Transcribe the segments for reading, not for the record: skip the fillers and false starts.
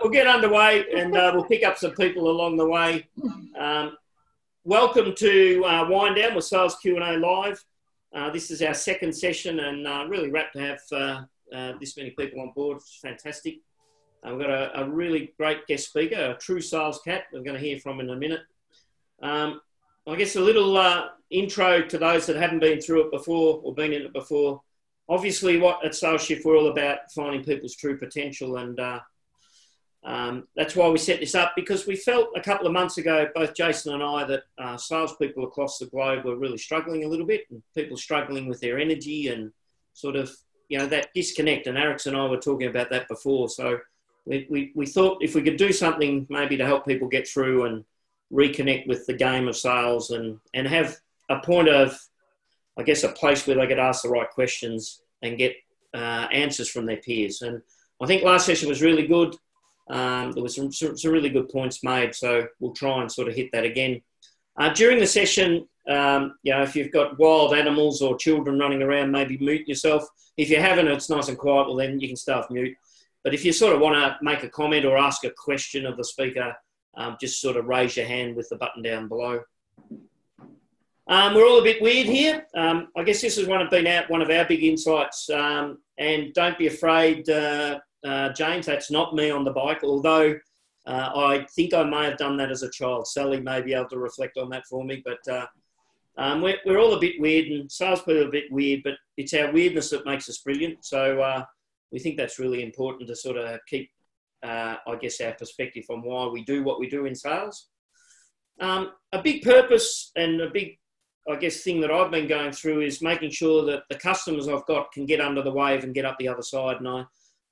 we'll get underway and we'll pick up some people along the way. Welcome to Wind Down with Sales Q&A Live. This is our second session and really rapt to have this many people on board. It's fantastic. We've got a really great guest speaker, a true sales cat we're going to hear from in a minute. I guess a little intro to those that haven't been through it before or been in it before. Obviously, at Sales Shift, we're all about finding people's true potential, and that's why we set this up, because we felt a couple of months ago, both Jason and I, that salespeople across the globe were really struggling a little bit, and people struggling with their energy and sort of, that disconnect. And Alex and I were talking about that before. So we thought if we could do something maybe to help people get through and reconnect with the game of sales and have a point of, I guess, a place where they could ask the right questions and get answers from their peers. And I think last session was really good. There was some really good points made, so we'll try and sort of hit that again. During the session, if you've got wild animals or children running around, maybe mute yourself. If you haven't, it's nice and quiet, well, then you can start mute. But if you sort of want to make a comment or ask a question of the speaker, just sort of raise your hand with the button down below. We're all a bit weird here. I guess this is one of our big insights. And don't be afraid, James, that's not me on the bike, although I think I may have done that as a child. Sally may be able to reflect on that for me. But we're all a bit weird, and salespeople are a bit weird, but it's our weirdness that makes us brilliant. So we think that's really important to sort of keep, I guess, our perspective on why we do what we do in sales. A big purpose and a big, I guess, thing that I've been going through is making sure that the customers I've got can get under the wave and get up the other side. And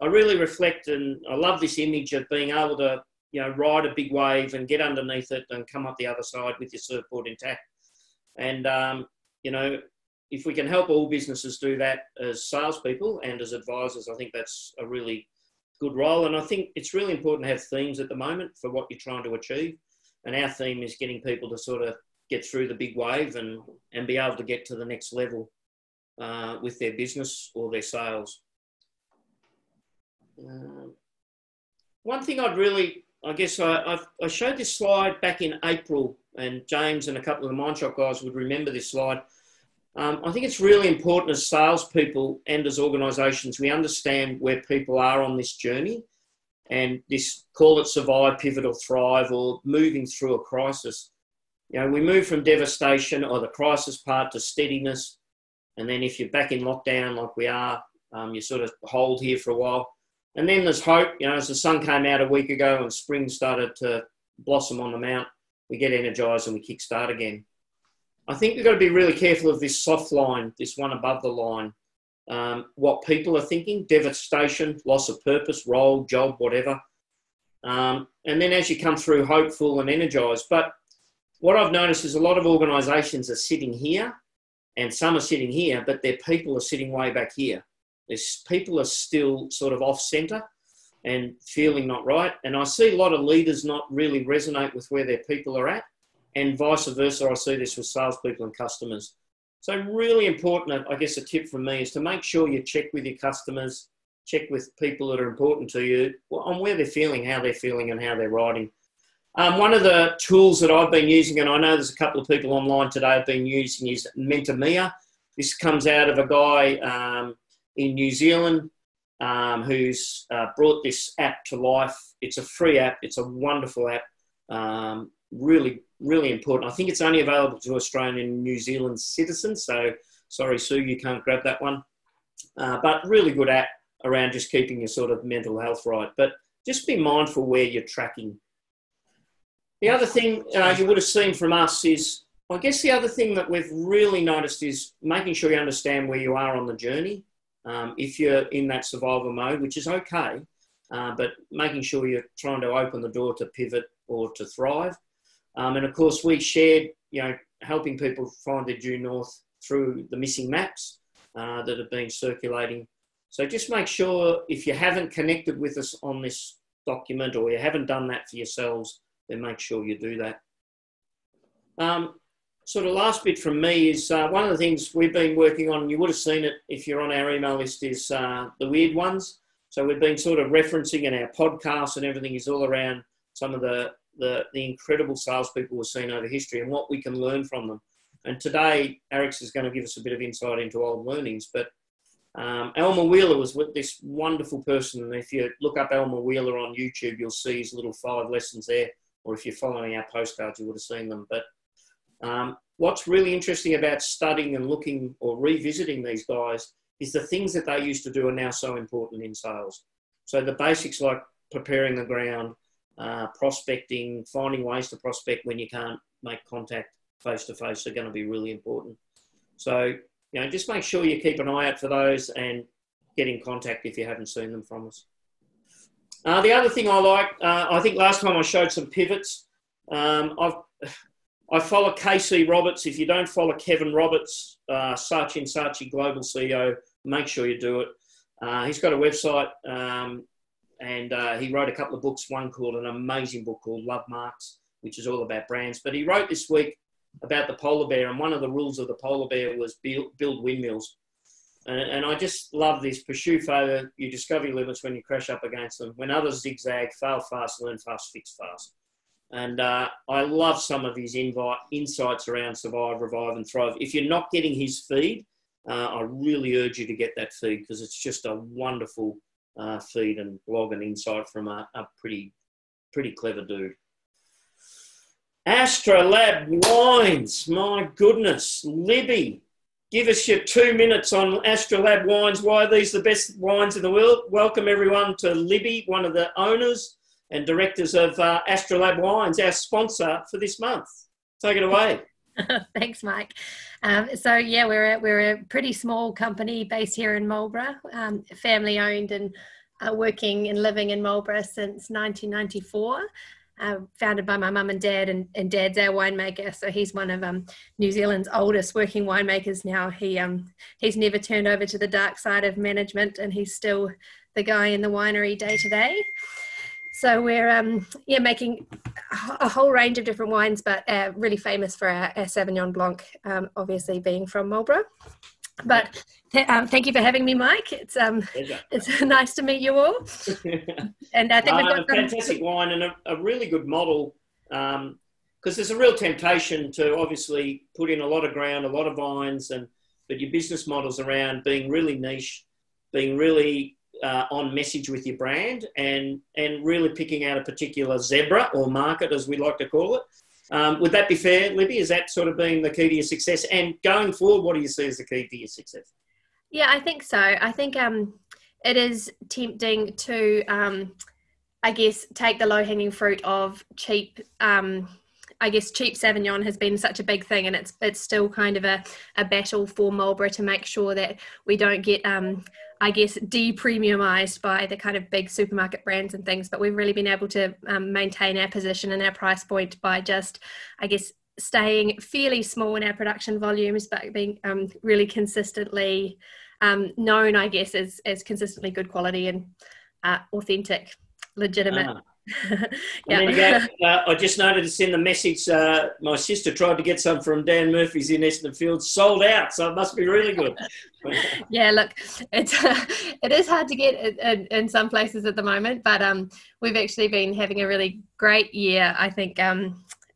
I really reflect, and I love this image of being able to, ride a big wave and get underneath it and come up the other side with your surfboard intact. And, if we can help all businesses do that as salespeople and as advisors, I think that's a really good role. And I think it's really important to have themes at the moment for what you're trying to achieve. And our theme is getting people to sort of get through the big wave and be able to get to the next level with their business or their sales. One thing I showed this slide back in April, and James and a couple of the Mindshot guys would remember this slide. I think it's really important as salespeople and as organisations, we understand where people are on this journey and this, call it survive, pivot or thrive, or moving through a crisis. We move from devastation or the crisis part to steadiness. And then if you're back in lockdown like we are, you sort of hold here for a while. And then there's hope. As the sun came out a week ago and spring started to blossom on the mount, we get energised and we kick start again. I think we've got to be really careful of this soft line, this one above the line, what people are thinking, devastation, loss of purpose, role, job, whatever. And then as you come through, hopeful and energised. But what I've noticed is a lot of organisations are sitting here and some are sitting here, but their people are sitting way back here. People are still sort of off centre and feeling not right. And I see a lot of leaders not really resonate with where their people are at. And vice versa, I see this with salespeople and customers. So really important, I guess a tip from me is to make sure you check with your customers, check with people that are important to you on where they're feeling, how they're feeling and how they're riding. One of the tools that I've been using, and I know there's a couple of people online today have been using, is Mentor. This comes out of a guy in New Zealand who's brought this app to life. It's a free app. It's a wonderful app. Really, really important. I think it's only available to Australian and New Zealand citizens. So sorry, Sue, you can't grab that one. But really good app around just keeping your sort of mental health right. But just be mindful where you're tracking. The other thing you would have seen from us is, I guess the other thing that we've really noticed is making sure you understand where you are on the journey. If you're in that survival mode, which is okay, but making sure you're trying to open the door to pivot or to thrive. And of course, we shared, helping people find their due north through the missing maps that have been circulating. So just make sure if you haven't connected with us on this document or you haven't done that for yourselves, then make sure you do that. Sort of last bit from me is one of the things we've been working on, and you would have seen it if you're on our email list, is the weird ones. So we've been sort of referencing, and our podcast and everything is all around some of the incredible salespeople we've seen over history and what we can learn from them. And today, Alex is going to give us a bit of insight into old learnings. But Elmer Wheeler was this wonderful person. And if you look up Elmer Wheeler on YouTube, you'll see his little 5 lessons there. Or if you're following our postcards, you would have seen them. But what's really interesting about studying and looking or revisiting these guys is the things that they used to do are now so important in sales. So the basics like preparing the ground, prospecting, finding ways to prospect when you can't make contact face-to-face are going to be really important. So, just make sure you keep an eye out for those and get in contact if you haven't seen them from us. The other thing I like, I think last time I showed some pivots. I follow KC Roberts. If you don't follow Kevin Roberts, Saatchi Global CEO, make sure you do it. He's got a website and he wrote a couple of books, one called an amazing book called Love Marks, which is all about brands. But he wrote this week about the polar bear, and one of the rules of the polar bear was build windmills. And I just love this. Pursue failure, you discover your limits when you crash up against them. When others zigzag, fail fast, learn fast, fix fast. And I love some of his insights around survive, revive and thrive. If you're not getting his feed, I really urge you to get that feed, because it's just a wonderful feed and blog and insight from a pretty clever dude. Astrolab Wines, my goodness. Libby, give us your 2 minutes on Astrolab Wines. Why are these the best wines in the world? Welcome everyone to Libby, one of the owners and directors of Astrolab Wines, our sponsor for this month. Take it away. Thanks, Mike. We're a pretty small company based here in Marlborough, family owned and working and living in Marlborough since 1994. Founded by my mum and dad, and Dad's our winemaker, so he's one of New Zealand's oldest working winemakers now. He's never turned over to the dark side of management, and he's still the guy in the winery day to day. So we're making a whole range of different wines, but really famous for our Sauvignon Blanc, obviously being from Marlborough. But thank you for having me, Mike. It's nice to meet you all. And I think we've got a fantastic wine and a really good model, because there's a real temptation to obviously put in a lot of ground, a lot of vines, but your business model's around being really niche, being really on message with your brand, and really picking out a particular zebra or market, as we like to call it. Would that be fair, Libby? Is that sort of being the key to your success? And going forward, what do you see as the key to your success? Yeah, I think so. I think it is tempting to, take the low-hanging fruit of cheap. Cheap Sauvignon has been such a big thing, and it's still kind of a battle for Marlborough to make sure that we don't get, de-premiumized by the kind of big supermarket brands and things. But we've really been able to maintain our position and our price point by just, staying fairly small in our production volumes, but being really consistently known, as consistently good quality and authentic, legitimate. Yeah. And then I just noticed in the message, my sister tried to get some from Dan Murphy's in Essendon Fields, sold out, so it must be really good. Yeah, look, it is hard to get in some places at the moment, but we've actually been having a really great year, I think,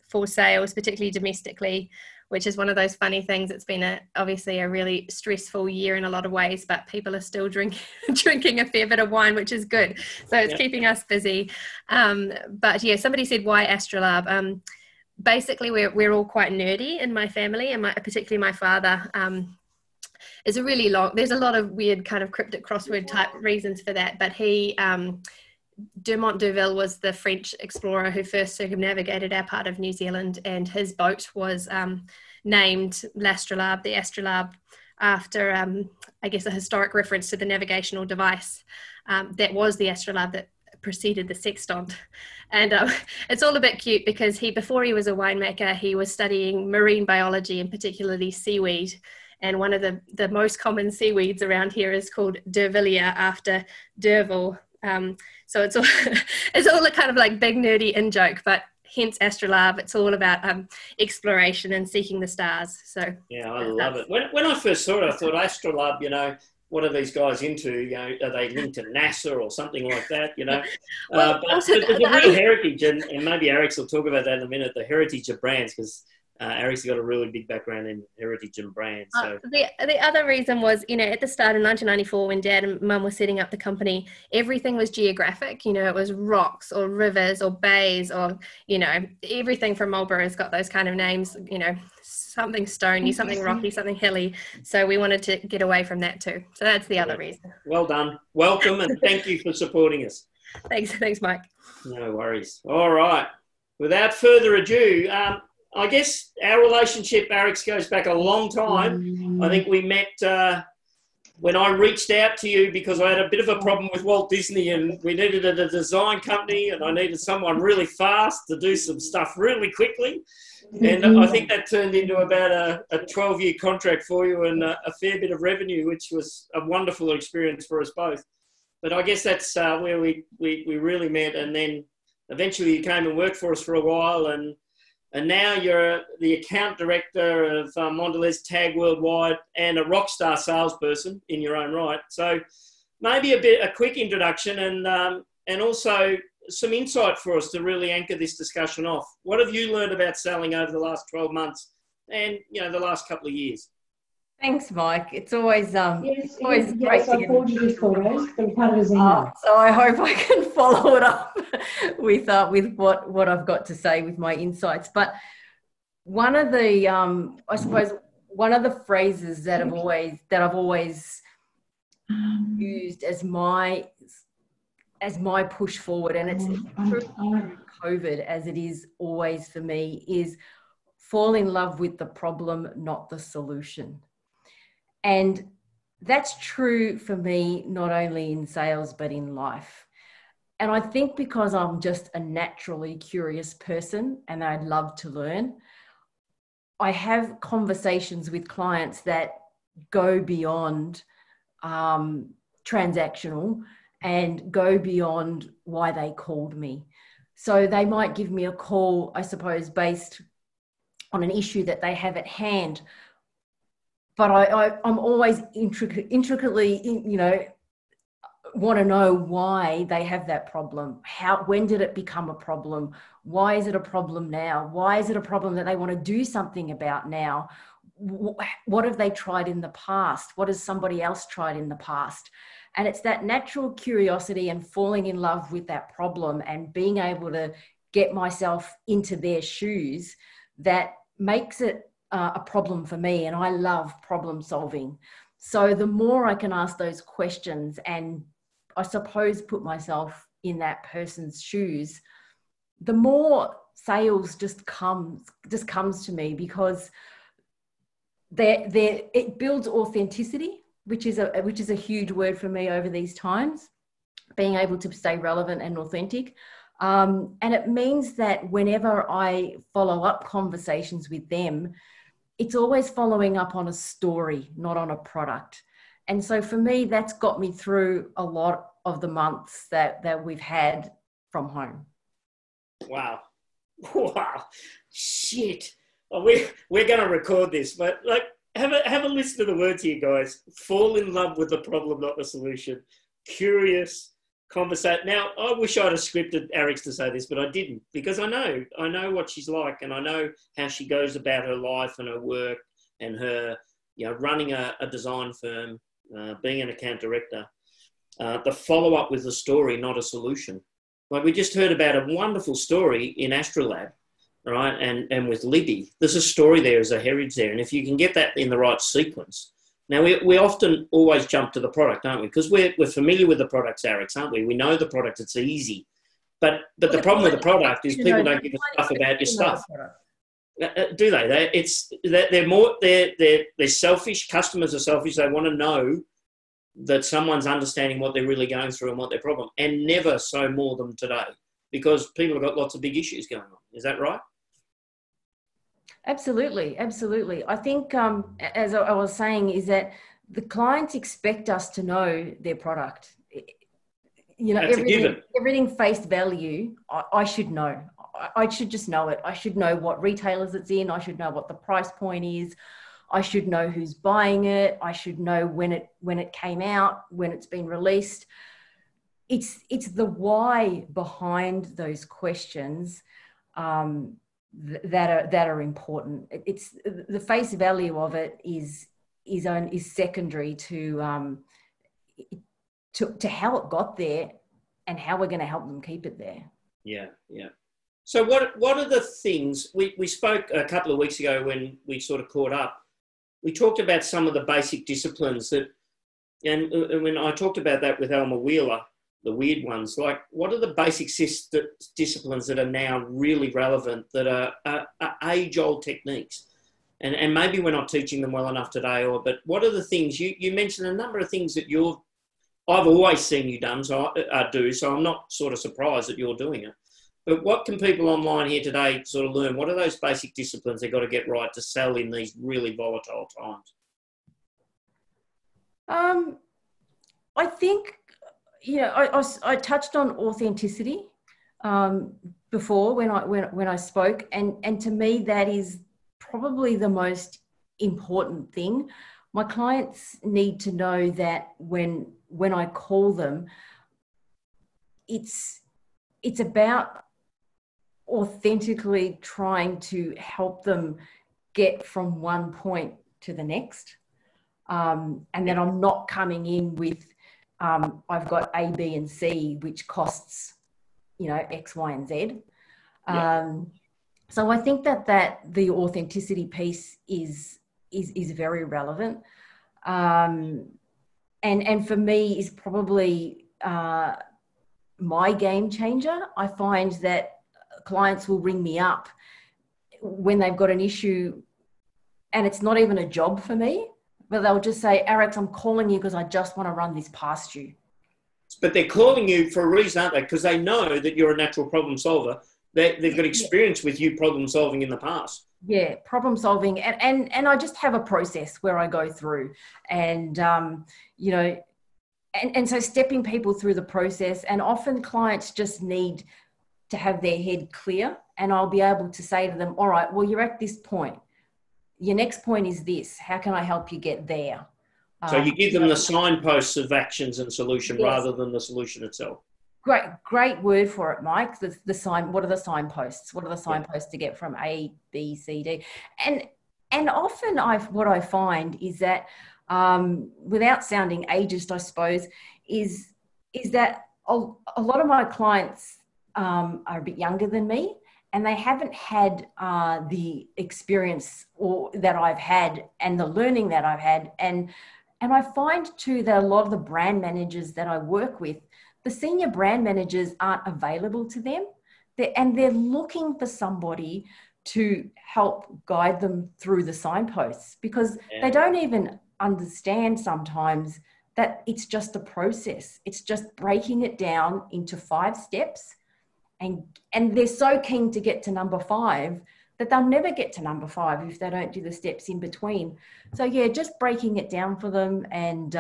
for sales, particularly domestically, which is one of those funny things. It's been obviously a really stressful year in a lot of ways, but people are still drinking a fair bit of wine, which is good. So it's keeping us busy. But yeah, somebody said, why Astrolab? Basically, we're all quite nerdy in my family, and particularly my father is there's a lot of weird kind of cryptic crossword type reasons for that, but he... Dumont d'Urville was the French explorer who first circumnavigated our part of New Zealand, and his boat was named L'Astrolabe, the Astrolabe, after, a historic reference to the navigational device that was the astrolabe that preceded the sextant. And it's all a bit cute because before he was a winemaker, he was studying marine biology and particularly seaweed. And one of the most common seaweeds around here is called D'Urvillia, after D'Urville. So it's all a kind of like big nerdy in joke, but hence Astrolabe. It's all about exploration and seeking the stars. So yeah, I love it. When I first saw it, I thought Astrolabe, what are these guys into? You know, are they linked to NASA or something like that? You know, Well, but also there's a real heritage, and maybe Eric's will talk about that in a minute. The heritage of brands, because Eric's got a really big background in heritage and brands. So the other reason was, you know, at the start in 1994, when Dad and Mum were setting up the company, everything was geographic. You know, it was rocks or rivers or bays, or, you know, everything from Marlborough's got those kind of names. You know, something stony, something rocky, something hilly. So we wanted to get away from that too. So that's the other reason. Well done, welcome, and thank you for supporting us. Thanks, Mike. No worries. All right. Without further ado, I guess our relationship, Alex, goes back a long time. I think we met when I reached out to you because I had a bit of a problem with Walt Disney, and we needed a design company, and I needed someone really fast to do some stuff really quickly. And I think that turned into about a 12-year contract for you and a fair bit of revenue, which was a wonderful experience for us both. But I guess that's where we really met. And then eventually you came and worked for us for a while, and now you're the account director of Mondelez Tag Worldwide and a rock star salesperson in your own right. So maybe a quick introduction and also some insight for us to really anchor this discussion off. What have you learned about selling over the last 12 months and, you know, the last couple of years? Thanks, Mike. It's always Yes, great to I forwarded you photos, but part of his email. so I hope I can follow it up with what I've got to say with my insights. But one of the I suppose one of the phrases that I've always used as my push forward, and it's through COVID as it is always for me, is fall in love with the problem, not the solution. And that's true for me, not only in sales, but in life. And I think because I'm just a naturally curious person and I love to learn, I have conversations with clients that go beyond transactional and go beyond why they called me. So they might give me a call, I suppose, based on an issue that they have at hand. But I'm always intricately, you know, want to know why they have that problem. When did it become a problem? Why is it a problem now? Why is it a problem that they want to do something about now? What have they tried in the past? What has somebody else tried in the past? And it's that natural curiosity and falling in love with that problem and being able to get myself into their shoes that makes it a problem for me. And I love problem solving. So the more I can ask those questions and I suppose put myself in that person's shoes, the more sales just comes to me, because it builds authenticity, which is a huge word for me over these times, being able to stay relevant and authentic. And it means that whenever I follow up conversations with them, it's always following up on a story, not on a product. And so for me, that's got me through a lot of the months that we've had from home. Wow. Shit. Well, we're going to record this, but like, have a listen to the words here, guys. Fall in love with the problem, not the solution. Curious, conversate. Now, I wish I'd have scripted Eric's to say this, but I didn't, because I know what she's like, and I know how she goes about her life and her work and her, you know, running a design firm, being an account director. The follow up with a story, not a solution. Like we just heard about a wonderful story in Astrolab, right? And with Libby, there's a story there, there's a heritage there, and if you can get that in the right sequence. Now, we often always jump to the product, aren't we? Because we're familiar with the products, Alex, aren't we? We know the product, it's easy. But the problem with the product is people don't give a stuff about your stuff. Do they? They're selfish. Customers are selfish. They want to know that someone's understanding what they're really going through and what their problem, and never so more than today, because people have got lots of big issues going on. Is that right? Absolutely. I think, as I was saying, is that the clients expect us to know their product. You know, everything face value, I should know. I should just know it. I should know what retailers it's in. I should know what the price point is. I should know who's buying it. I should know when it came out, when it's been released. It's the why behind those questions that are important. It's the face value of it is secondary to how it got there and how we're going to help them keep it there. Yeah, yeah. So what are the things, we spoke a couple of weeks ago when we sort of caught up, we talked about some of the basic disciplines that, and when I talked about that with Elmer Wheeler, the weird ones, like what are the basic disciplines that are now really relevant, that are age-old techniques? And maybe we're not teaching them well enough today, but what are the things, you mentioned a number of things that I've always seen you do, so I'm not sort of surprised that you're doing it. But what can people online here today sort of learn? What are those basic disciplines they've got to get right to sell in these really volatile times? I think, I touched on authenticity before when I spoke, and to me that is probably the most important thing. My clients need to know that when I call them, it's about authentically trying to help them get from one point to the next. And then I'm not coming in with, I've got A, B, and C, which costs, X, Y, and Z. So I think that the authenticity piece is very relevant. And for me is probably my game changer. I find that clients will ring me up when they've got an issue and it's not even a job for me, but they'll just say, Alex, I'm calling you because I just want to run this past you. But they're calling you for a reason, aren't they? Because they know that you're a natural problem solver. They've got experience with you problem solving in the past. Yeah, problem solving. And I just have a process where I go through and, and so stepping people through the process, and often clients just need to have their head clear, and I'll be able to say to them, all right, well, you're at this point. Your next point is this. How can I help you get there? So you give them the signposts of actions and solution rather than the solution itself. Great word for it, Mike. The sign. What are the signposts? What are the signposts to get from A, B, C, D? And often what I find is that, without sounding ageist, I suppose, is that a lot of my clients are a bit younger than me, and they haven't had the experience that I've had and the learning that I've had. And I find too that a lot of the brand managers that I work with, the senior brand managers aren't available to them. They're looking for somebody to help guide them through the signposts, because they don't even understand sometimes that it's just a process. It's just breaking it down into 5 steps. And they're so keen to get to number 5 that they'll never get to number 5 if they don't do the steps in between. So yeah, just breaking it down for them and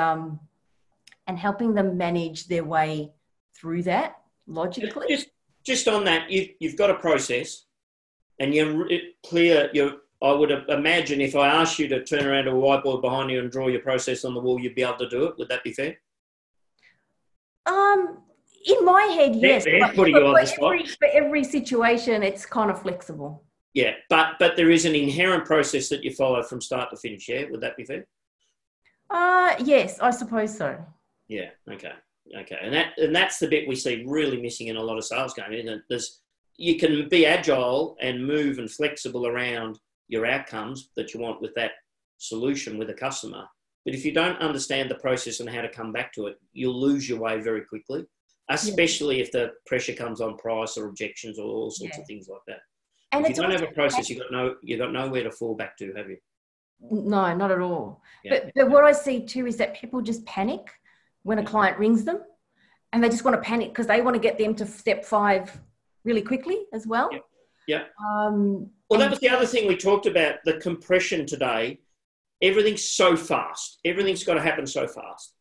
helping them manage their way through that logically. Just on that, you've got a process, and you're clear. I would imagine if I asked you to turn around to a whiteboard behind you and draw your process on the wall, you'd be able to do it. Would that be fair? In my head, yes. Putting you on the spot. For every situation, it's kind of flexible. Yeah, but there is an inherent process that you follow from start to finish. Yeah, would that be fair? Yes, I suppose so. Yeah. Okay. And that's the bit we see really missing in a lot of sales game, isn't it? You can be agile and move and flexible around your outcomes that you want with that solution with a customer. But if you don't understand the process and how to come back to it, you'll lose your way very quickly, especially if the pressure comes on price or objections or all sorts of things like that. And if you don't have a process, you've got nowhere to fall back to, have you? No, not at all. Yeah. But what I see too is that people just panic when a client rings them, and they just want to panic because they want to get them to step 5 really quickly as well. Yeah. Well, that was the other thing we talked about, the compression today. Everything's so fast. Everything's got to happen so fast.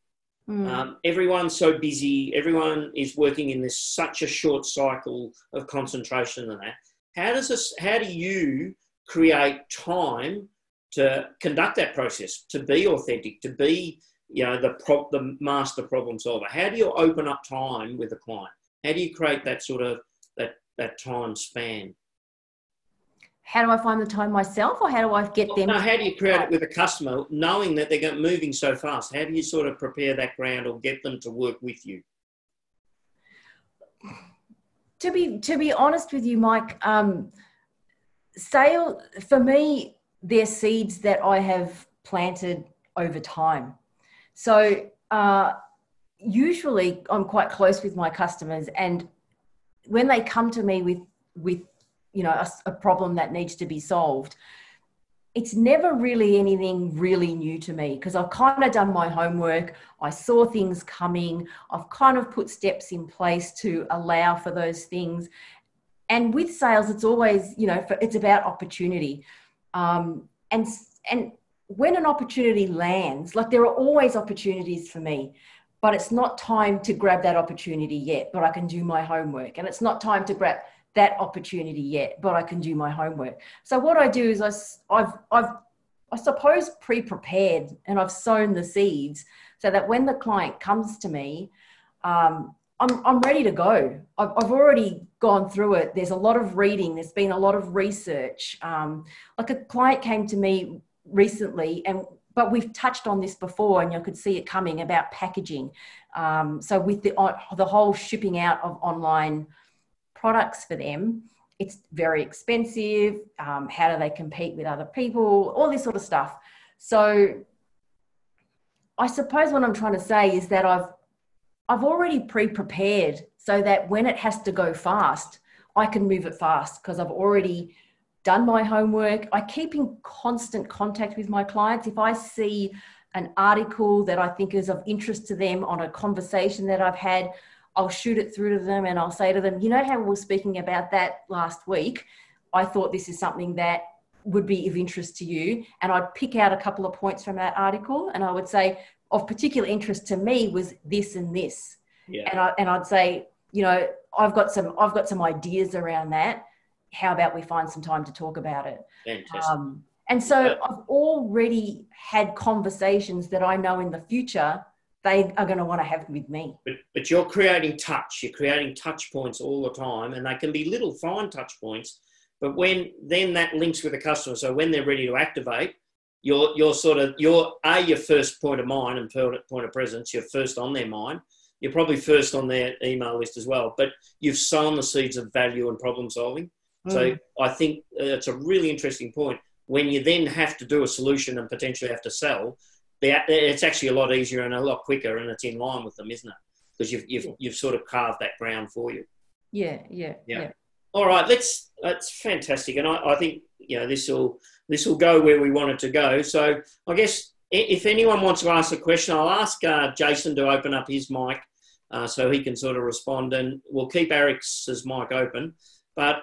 Everyone's so busy. Everyone is working in such a short cycle of concentration and that. How do you create time to conduct that process, to be authentic, to be, the master problem solver? How do you open up time with a client? How do you create that sort of that time span? How do I find the time myself, or how do I get them? No, how do you create it with a customer, knowing that they're moving so fast? How do you sort of prepare that ground or get them to work with you? To be honest with you, Mike, sale for me, they're seeds that I have planted over time. So usually I'm quite close with my customers, and when they come to me with a problem that needs to be solved, it's never really anything really new to me, because I've kind of done my homework. I saw things coming. I've kind of put steps in place to allow for those things. And with sales, it's always, it's about opportunity. And when an opportunity lands, like, there are always opportunities for me, but it's not time to grab that opportunity yet, but I can do my homework. And it's not time to grab that opportunity yet, but I can do my homework. So what I do is I've I suppose pre-prepared, and I've sown the seeds so that when the client comes to me, I'm ready to go. I've already gone through it. There's a lot of reading. There's been a lot of research. Like, a client came to me recently, but we've touched on this before, and you could see it coming, about packaging. So with the whole shipping out of online products for them, it's very expensive. How do they compete with other people? All this sort of stuff. So I suppose what I'm trying to say is that I've already pre-prepared so that when it has to go fast, I can move it fast, because I've already done my homework. I keep in constant contact with my clients. If I see an article that I think is of interest to them on a conversation that I've had, I'll shoot it through to them, and I'll say to them, how we were speaking about that last week? I thought this is something that would be of interest to you. And I'd pick out a couple of points from that article, and I would say, of particular interest to me was this and this. Yeah. And I'd say, I've got some ideas around that. How about we find some time to talk about it? And so I've already had conversations that I know in the future they are going to want to have with me. But you're creating touch. You're creating touch points all the time, and they can be little fine touch points. But then that links with the customer. So when they're ready to activate, you're your first point of mind and point of presence. You're first on their mind. You're probably first on their email list as well. But you've sown the seeds of value and problem solving. So I think it's a really interesting point. When you then have to do a solution and potentially have to sell, it's actually a lot easier and a lot quicker, and it's in line with them, isn't it? Because you've sort of carved that ground for you. Yeah. All right, that's fantastic, and I think this will go where we want it to go. So I guess if anyone wants to ask a question, I'll ask Jason to open up his mic so he can sort of respond, and we'll keep Eric's mic open. But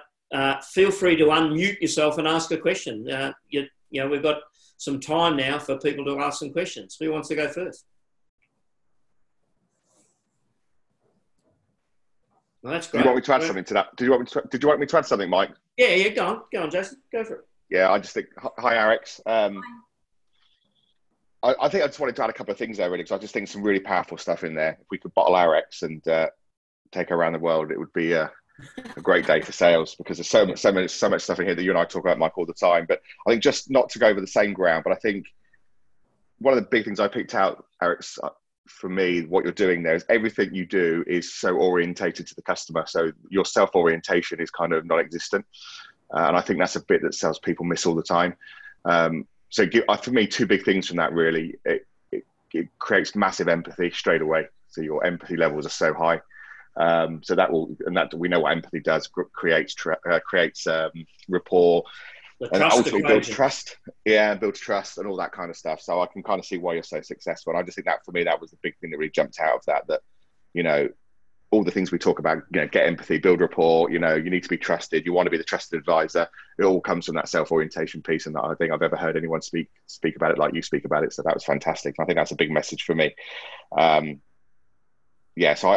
feel free to unmute yourself and ask a question. We've got some time now for people to ask some questions. Who wants to go first? Well, that's great. Do you want me to add something to that? Did you want me to add something, Mike? Yeah, go on, Jason. Go for it. Yeah, I just think, hi, Alex. I think I just wanted to add a couple of things there, really, because I just think some really powerful stuff in there. If we could bottle Alex and take her around the world, it would be a great day for sales, because there's so much stuff in here that you and I talk about, Mike, all the time. But I think, just not to go over the same ground, but I think one of the big things I picked out, Eric, for me, what you're doing there is everything you do is so orientated to the customer. So your self-orientation is kind of non-existent. And I think that's a bit that salespeople miss all the time. So for me, two big things from that, really. It creates massive empathy straight away. So your empathy levels are so high. So that we know what empathy does, creates rapport, and ultimately builds trust. Yeah, builds trust and all that kind of stuff. So I can kind of see why you're so successful. And I just think that, for me, that was the big thing that really jumped out of that, all the things we talk about, get empathy, build rapport, you need to be trusted. You want to be the trusted advisor. It all comes from that self-orientation piece. And I don't think I've ever heard anyone speak about it like you speak about it. So that was fantastic. I think that's a big message for me. So I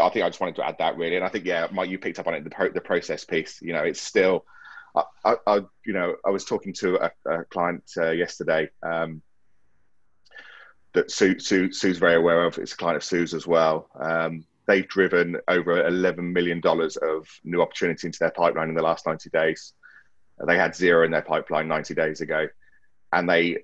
think I just wanted to add that, really. And I think, Mike, you picked up on it, the process piece. It's still I was talking to a client yesterday that Sue's very aware of. It's a client of Sue's as well. They've driven over $11 million of new opportunity into their pipeline in the last 90 days. They had 0 in their pipeline 90 days ago. And they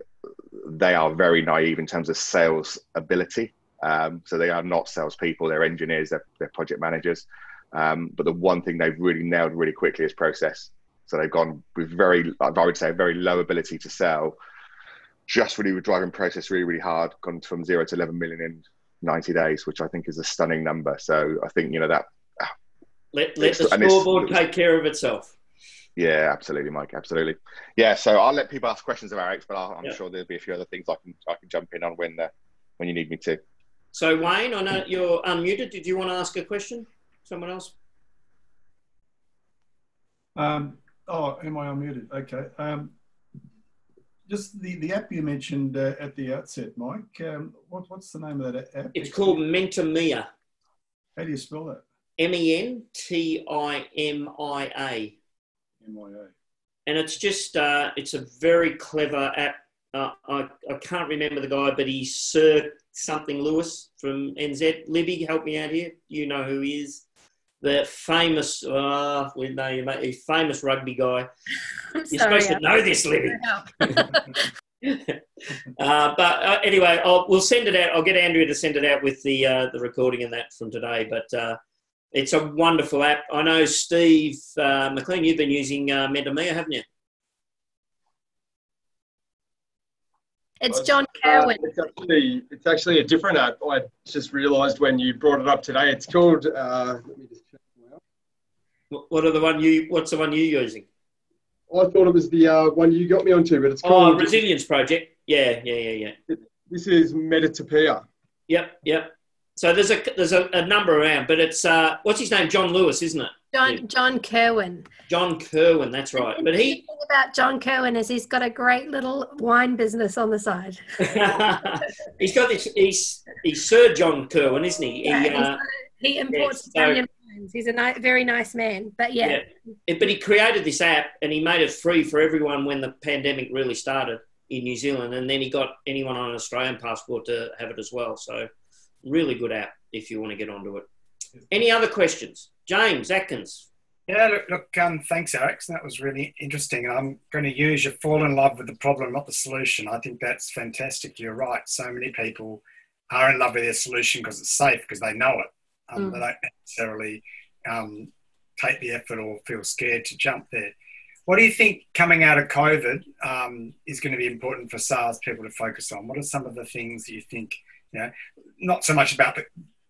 are very naive in terms of sales ability. So they are not salespeople, they're engineers, they're project managers. But the one thing they've really nailed really quickly is process. So they've gone with I would say, a very low ability to sell, just really driving process really, really hard, gone from 0 to 11 million in 90 days, which I think is a stunning number. So I think, that. Let the scoreboard take care of itself. Yeah, absolutely, Mike. Absolutely. Yeah. So I'll let people ask questions of Alex, but I'm sure there'll be a few other things I can jump in on when you need me to. So Wayne, I know you're unmuted. Did you want to ask a question? Someone else? Am I unmuted? Okay. Just the app you mentioned at the outset, Mike. What's the name of that app? It's called Mentormia. How do you spell that? MENTIMIA. MIA. And it's just, it's a very clever app. I can't remember the guy, but he's Sir something Lewis from NZ. Libby, help me out here. You know who he is. The famous, famous rugby guy. You're supposed to know this, Libby. But anyway, we'll send it out. I'll get Andrea to send it out with the recording and that from today. But it's a wonderful app. I know Steve McLean, you've been using Mentormia, haven't you? It's John Kerwin. It's actually a different app. I just realised when you brought it up today. It's called. Let me just check it out. What's the one you're using? I thought it was the one you got me onto, but it's called Resilience Project. Yeah. This is Metatopia. Yep. So there's a number around, but it's what's his name? John Lewis, isn't it? John Kerwin. John Kerwin, that's right. But the thing about John Kerwin is he's got a great little wine business on the side. He's got this. He's Sir John Kerwin, isn't he? Yeah, he imports Italian wines. He's a very nice man. But yeah. But he created this app and he made it free for everyone when the pandemic really started in New Zealand, and then he got anyone on an Australian passport to have it as well. So really good app if you want to get onto it. Any other questions? James Atkins. Yeah, look, thanks, Alex. That was really interesting. And I'm going to use you fall in love with the problem, not the solution. I think that's fantastic. You're right. So many people are in love with their solution because it's safe, because they know it. They don't necessarily take the effort or feel scared to jump there. What do you think coming out of COVID is going to be important for sales people to focus on? What are some of the things that you think, not so much about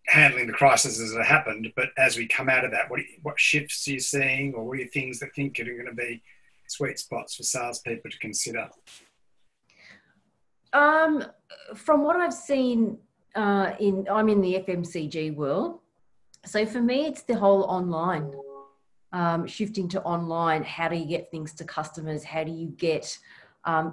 handling the crisis as it happened, but as we come out of that, what shifts are you seeing, or what are things that think are going to be sweet spots for salespeople to consider? From what I've seen, I'm in the FMCG world. So for me, it's the whole online, shifting to online. How do you get things to customers? How do you get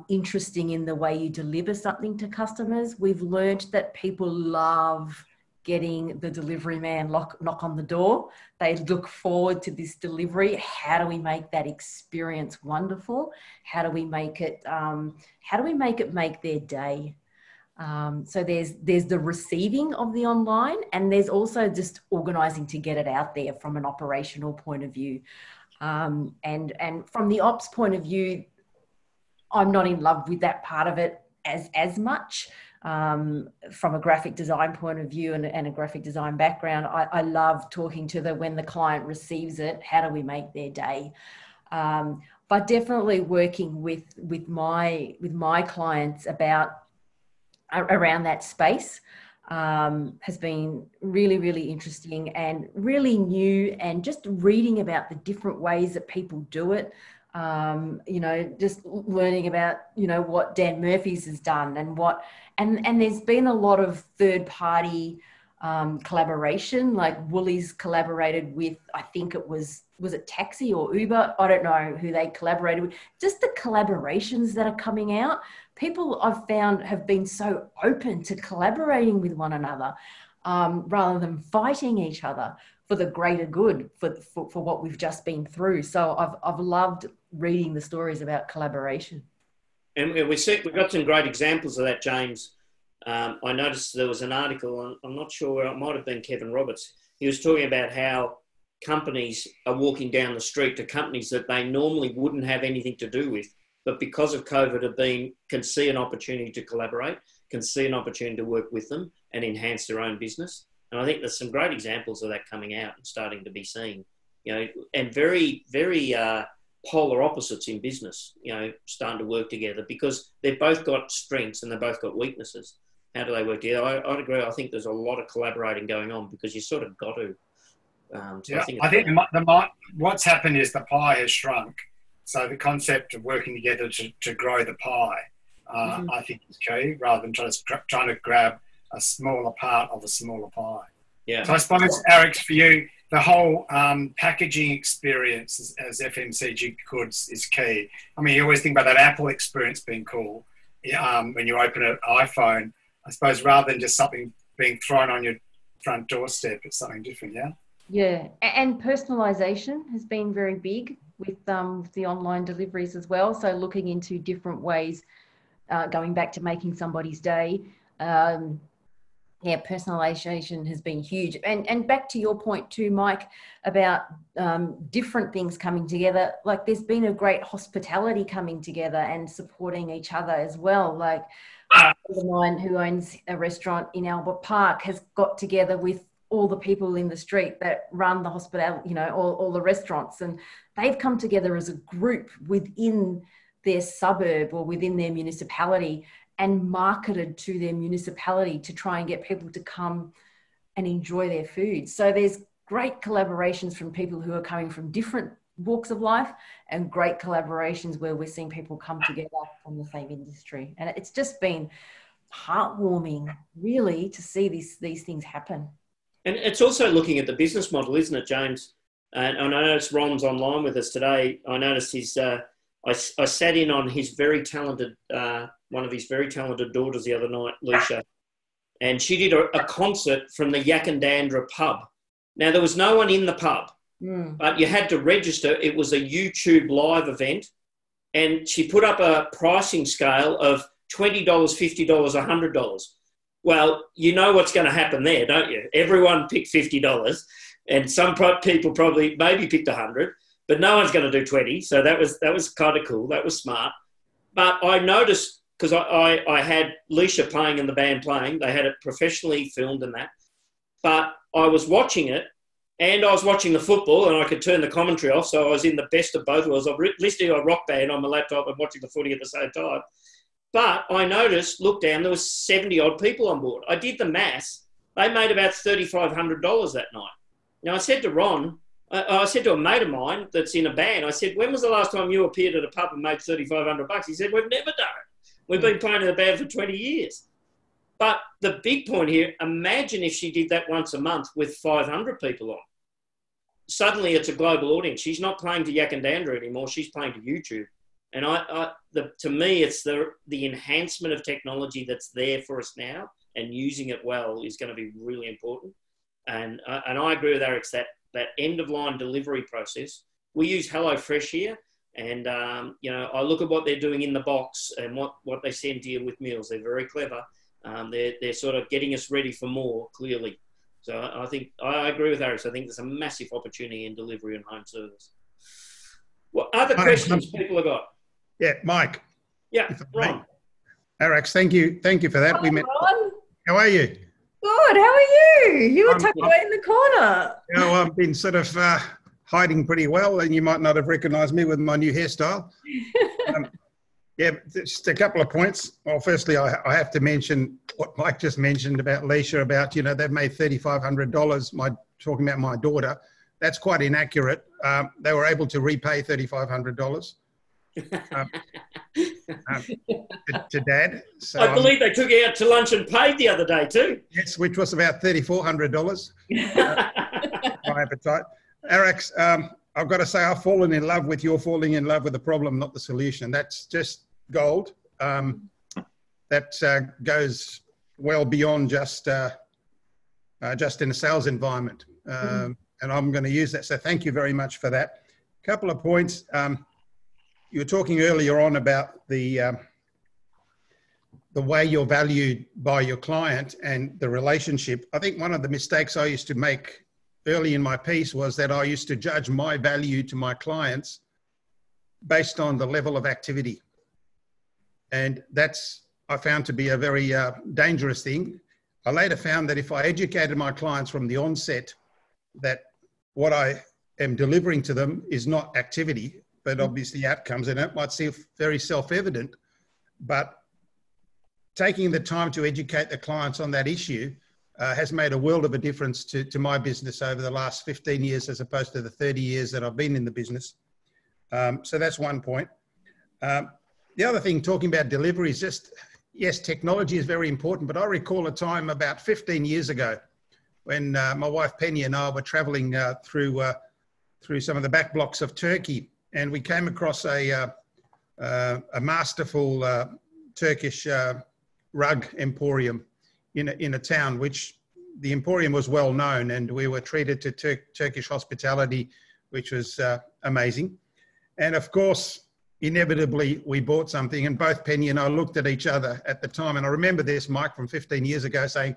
interesting in the way you deliver something to customers? We've learned that people love getting the delivery man knock on the door. They look forward to this delivery. How do we make that experience wonderful? How do we make it make their day? So there's the receiving of the online, and there's also just organising to get it out there from an operational point of view. And from the ops point of view, I'm not in love with that part of it as much. From a graphic design point of view and a graphic design background, I love talking to when the client receives it, how do we make their day? But definitely working with my clients around that space has been really, really interesting and really new, and just reading about the different ways that people do it. Just learning about, what Dan Murphy's has done and there's been a lot of third party collaboration, like Woolies collaborated with, I think it was it Taxi or Uber? I don't know who they collaborated with. Just the collaborations that are coming out. People I've found have been so open to collaborating with one another rather than fighting each other. for the greater good, for what we've just been through. So I've loved reading the stories about collaboration. And we've got some great examples of that, James. I noticed there was an article, I'm not sure, it might have been Kevin Roberts. He was talking about how companies are walking down the street to companies that they normally wouldn't have anything to do with, but because of COVID can see an opportunity to collaborate, can see an opportunity to work with them and enhance their own business. And I think there's some great examples of that coming out and starting to be seen, and very, very polar opposites in business, starting to work together because they've both got strengths and they've both got weaknesses. How do they work together? I'd agree. I think there's a lot of collaborating going on because you sort of got to. I think what's happened is the pie has shrunk. So the concept of working together to grow the pie, I think is key, rather than trying to grab a smaller part of a smaller pie. Yeah. So I suppose, Alex, for you, the whole packaging experience as FMCG goods is key. I mean, you always think about that Apple experience being cool when you open an iPhone. I suppose rather than just something being thrown on your front doorstep, it's something different, yeah? Yeah, and personalisation has been very big with the online deliveries as well. So looking into different ways, going back to making somebody's day. Personalisation has been huge. And back to your point too, Mike, about different things coming together. Like there's been a great hospitality coming together and supporting each other as well. Like a friend of mine who owns a restaurant in Albert Park has got together with all the people in the street that run the hospital, all the restaurants, and they've come together as a group within their suburb or within their municipality and marketed to their municipality to try and get people to come and enjoy their food. So there's great collaborations from people who are coming from different walks of life and great collaborations where we're seeing people come together from the same industry. And it's just been heartwarming, really, to see these things happen. And it's also looking at the business model, isn't it, James? And I noticed Ron's online with us today. I noticed I sat in on his very talented, one of his very talented daughters the other night, Lucia, and she did a concert from the Yakandandra pub. Now, there was no one in the pub, but you had to register. It was a YouTube live event, and she put up a pricing scale of $20, $50, $100. Well, you know what's going to happen there, don't you? Everyone picked $50, and some people probably maybe picked 100, but no one's going to do 20. So that was kind of cool. That was smart. But I noticed, because I had Leisha playing and the band playing. They had it professionally filmed and that. But I was watching it, and I was watching the football, and I could turn the commentary off, so I was in the best of both worlds. I was listening to a rock band on my laptop and watching the footy at the same time. But I noticed, looked down, there was 70-odd people on board. I did the maths. They made about $3,500 that night. Now, I said to Ron, I said to a mate of mine that's in a band, I said, when was the last time you appeared at a pub and made $3,500? He said, we've never done it. We've been playing in the band for 20 years. But the big point here, imagine if she did that once a month with 500 people on. Suddenly it's a global audience. She's not playing to Yakandandra anymore. She's playing to YouTube. And to me, it's the enhancement of technology that's there for us now, and using it well is going to be really important. And I agree with Alex that end-of-line delivery process. We use HelloFresh here, and I look at what they're doing in the box and what they send to you with meals. They're very clever. They're sort of getting us ready for more, clearly. So I think I agree with Alex. I think there's a massive opportunity in delivery and home service. What other questions people have got? Yeah, Mike. Yeah, Ron. Alex, thank you for that. Hi, Ron. How are you? Good. How are you? You were tucked away in the corner. I've been sort of hiding pretty well, and you might not have recognised me with my new hairstyle. Just a couple of points. Well, firstly, I have to mention what Mike just mentioned about Leisha, about, they've made $3,500, talking about my daughter. That's quite inaccurate. They were able to repay $3,500 to Dad. So I believe they took you out to lunch and paid the other day too. Yes, which was about $3,400. My appetite. Alex, I've got to say I've fallen in love with your falling in love with the problem, not the solution. That's just gold. That goes well beyond just in a sales environment. and I'm going to use that. So thank you very much for that. A couple of points. You were talking earlier on about the way you're valued by your client and the relationship. I think one of the mistakes I used to make early in my piece was that I used to judge my value to my clients based on the level of activity. And that's, I found to be a very dangerous thing. I later found that if I educated my clients from the onset that what I am delivering to them is not activity, but obviously outcomes, and it might seem very self-evident, but taking the time to educate the clients on that issue has made a world of a difference to my business over the last 15 years as opposed to the 30 years that I've been in the business. So that's one point. The other thing, talking about delivery, is just, yes, technology is very important, but I recall a time about 15 years ago when my wife Penny and I were traveling through some of the back blocks of Turkey, and we came across a masterful Turkish rug emporium in a town, which the emporium was well known, and we were treated to Turkish hospitality, which was amazing. And of course, inevitably, we bought something, and both Penny and I looked at each other at the time. And I remember this, Mike, from 15 years ago, saying,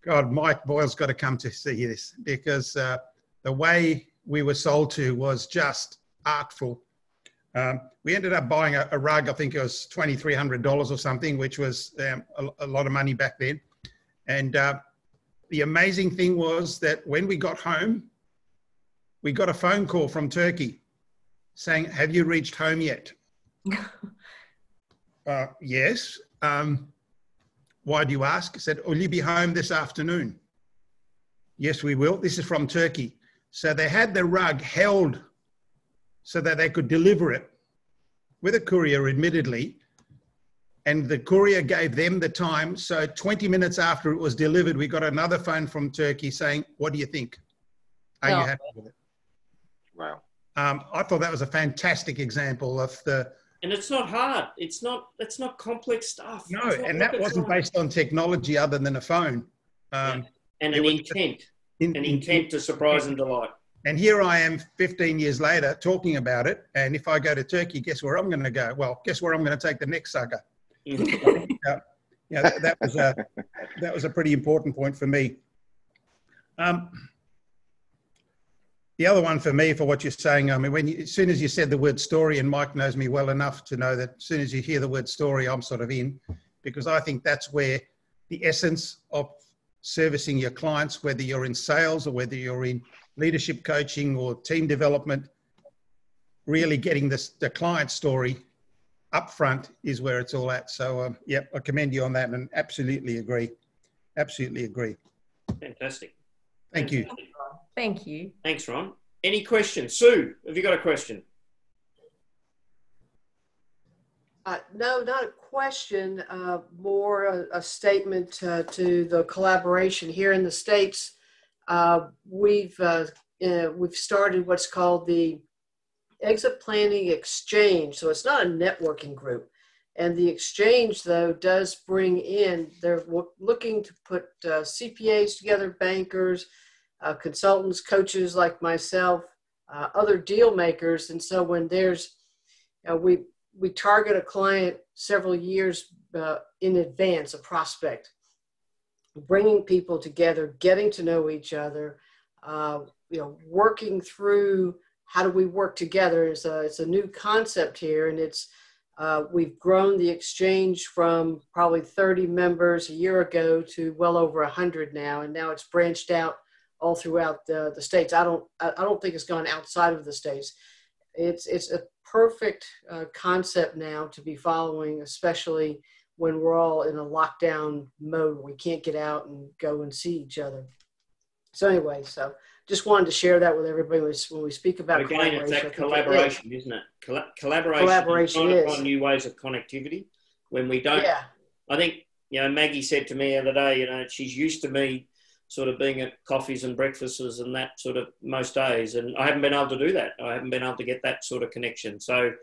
God, Mike Boyle's got to come to see this, because the way we were sold to was just artful. We ended up buying a rug, I think it was $2,300 or something, which was a lot of money back then. And the amazing thing was that when we got home, we got a phone call from Turkey saying, have you reached home yet? Yes. Why do you ask? I said, will you be home this afternoon? Yes, we will. This is from Turkey. So they had the rug held so that they could deliver it with a courier, admittedly, and the courier gave them the time. So 20 minutes after it was delivered, we got another phone from Turkey saying, what do you think? Are you happy with it? Wow. I thought that was a fantastic example of the... And it's not hard. It's not complex stuff. No, and that wasn't based on technology other than a phone. And an intent. An intent to surprise and delight. And here I am 15 years later talking about it. And if I go to Turkey, guess where I'm going to go? Well, guess where I'm going to take the next sucker? That was a pretty important point for me. The other one for me, for what you're saying, I mean, as soon as you said the word story, and Mike knows me well enough to know that as soon as you hear the word story, I'm sort of in, because I think that's where the essence of servicing your clients, whether you're in sales or whether you're in leadership coaching or team development, really getting the client story up front is where it's all at. So, I commend you on that and absolutely agree. Absolutely agree. Fantastic. Thank you. Thank you. Thanks, Ron. Any questions? Sue, have you got a question? No, not a question, more a statement to the collaboration here in the States. We've started what's called the Exit Planning Exchange. So it's not a networking group. And the exchange, though, does bring in, they're looking to put CPAs together, bankers, consultants, coaches like myself, other deal makers. And so when there's, we target a client several years in advance, a prospect, bringing people together, getting to know each other, working through how do we work together. It's a new concept here, and we've grown the exchange from probably 30 members a year ago to well over 100 now, and now it's branched out all throughout the States. I don't think it's gone outside of the States. It's a perfect concept now to be following, especially when we're all in a lockdown mode. We can't get out and go and see each other. So anyway, just wanted to share that with everybody when we speak about collaboration. Again, it's that collaboration, isn't it? Collaboration is find new ways of connectivity. When we don't, I think, Maggie said to me the other day, she's used to me sort of being at coffees and breakfasts and that sort of most days. And I haven't been able to do that. I haven't been able to get that sort of connection. So,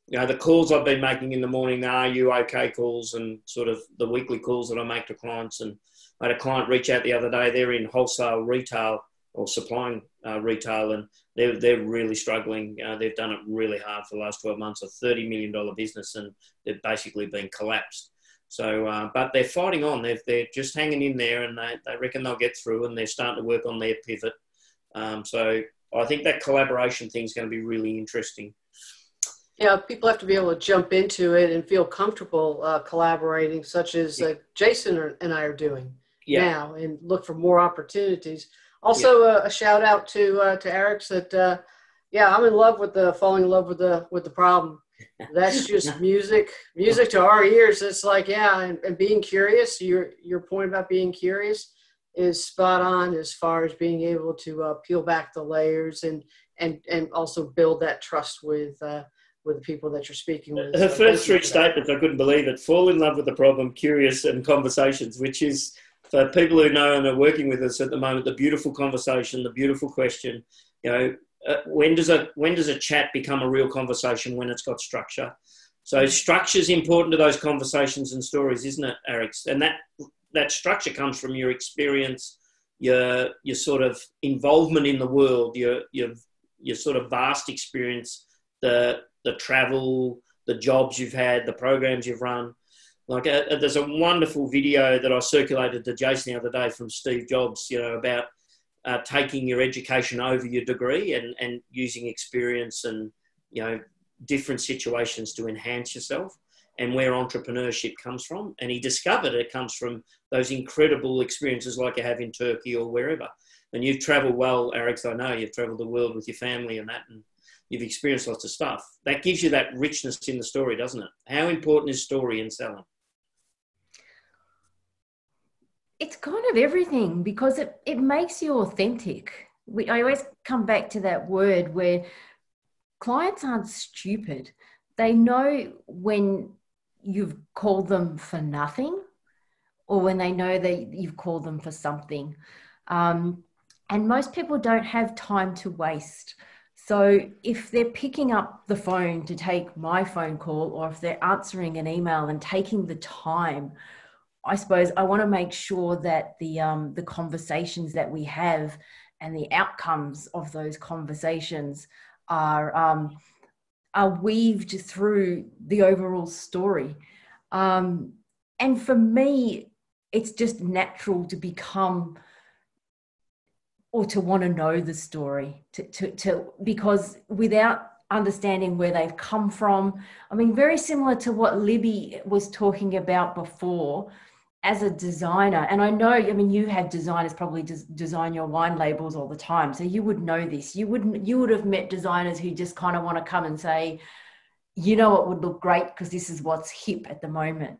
the calls I've been making in the morning, the Are You OK calls and sort of the weekly calls that I make to clients. And I had a client reach out the other day. They're in wholesale retail or supplying retail, and they're really struggling. They've done it really hard for the last 12 months, a $30 million business, and they've basically been collapsed. So, but they're fighting on. They're just hanging in there, and they reckon they'll get through, and they're starting to work on their pivot. So I think that collaboration thing is going to be really interesting. Yeah, people have to be able to jump into it and feel comfortable collaborating, such as Jason and I are doing now, and look for more opportunities. Also, a shout out to Eric's that I'm in love with falling in love with the problem. That's just music to our ears. It's like and being curious. Your point about being curious is spot on as far as being able to peel back the layers and also build that trust with the people that you're speaking with. Her first three statements, I couldn't believe it. Fall in love with the problem, curious, and conversations, which is, for people who know and are working with us at the moment, the beautiful conversation, the beautiful question. When does a chat become a real conversation? When it's got structure. So structure is important to those conversations and stories, isn't it, Eric? And that structure comes from your experience, your sort of involvement in the world, your sort of vast experience, the travel, the jobs you've had, the programs you've run. Like there's a wonderful video that I circulated to Jason the other day from Steve Jobs, about taking your education over your degree and using experience and, different situations to enhance yourself, and where entrepreneurship comes from. And he discovered it comes from those incredible experiences like you have in Turkey or wherever. And you've traveled well, Eric, I know you've traveled the world with your family and that, and you've experienced lots of stuff. That gives you that richness in the story, doesn't it? How important is story in selling? It's kind of everything, because it makes you authentic. I always come back to that word where clients aren't stupid. They know when you've called them for nothing, or when they know that you've called them for something. And most people don't have time to waste. So if they're picking up the phone to take my phone call, or if they're answering an email and taking the time, I suppose I want to make sure that the conversations that we have and the outcomes of those conversations are weaved through the overall story. And for me, it's just natural to become, or to want to know the story, because without understanding where they've come from, I mean, very similar to what Libby was talking about before, as a designer, and I know, I mean, you have designers probably design your wine labels all the time, so you would know this. You would have met designers who just kind of want to come and say, it would look great because this is what's hip at the moment,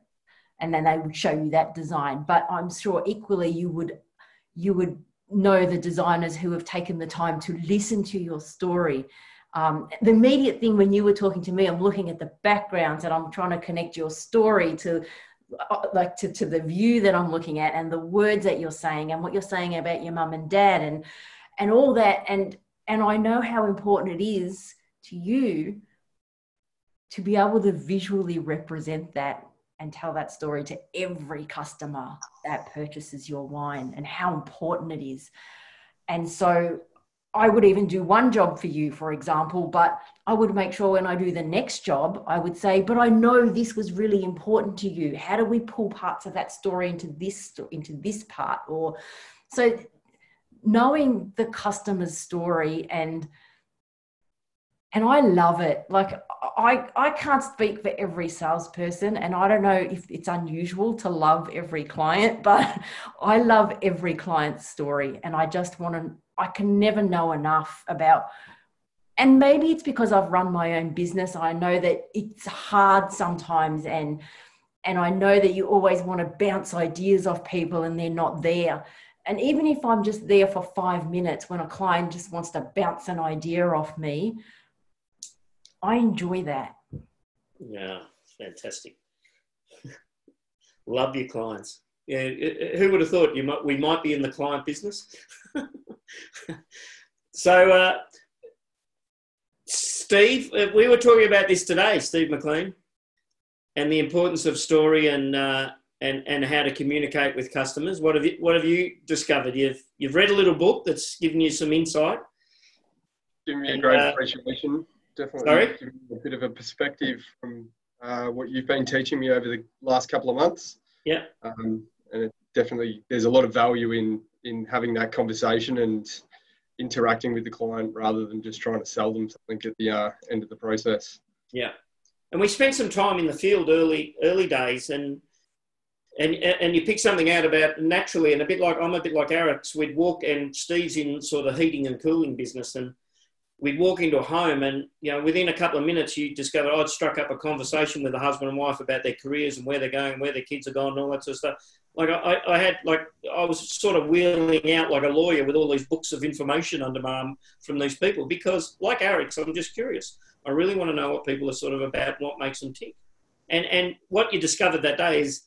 and then they would show you that design. But I'm sure equally you would know the designers who have taken the time to listen to your story. The immediate thing when you were talking to me, I'm looking at the backgrounds and I'm trying to connect your story to the view that I'm looking at, and the words that you're saying, and what you're saying about your mum and dad, and all that. And I know how important it is to you to be able to visually represent that and tell that story to every customer that purchases your wine, and how important it is. And so I would even do one job for you, for example, but I would make sure when I do the next job, I would say, but I know this was really important to you. How do we pull parts of that story into this part? Or so knowing the customer's story, and I love it. Like I can't speak for every salesperson, and I don't know if it's unusual to love every client, but I love every client's story, and I just I can never know enough about, and maybe it's because I've run my own business. I know that it's hard sometimes, and I know that you always want to bounce ideas off people and they're not there. And even if I'm just there for 5 minutes, when a client just wants to bounce an idea off me, I enjoy that. Yeah, fantastic. Love your clients. Yeah, who would have thought we might be in the client business? So, Steve, we were talking about this today, Steve McLean, and the importance of story and how to communicate with customers. What have you discovered? You've read a little book that's given you some insight. Giving me a And, great appreciation. Definitely sorry? giving me a bit of a perspective from what you've been teaching me over the last couple of months. Yeah. And it definitely, there's a lot of value in having that conversation and interacting with the client rather than just trying to sell them something at the end of the process. Yeah. And we spent some time in the field early days, and you pick something out about naturally, and I'm a bit like Alex. We'd walk, and Steve's in sort of heating and cooling business, and we'd walk into a home, and within a couple of minutes, you discover I'd struck up a conversation with the husband and wife about their careers and where they're going, where their kids are going, and all that sort of stuff. Like I was sort of wheeling out like a lawyer with all these books of information under my arm from these people, because like Alex, I'm just curious. I really want to know what people are sort of about, what makes them tick. And what you discovered that day is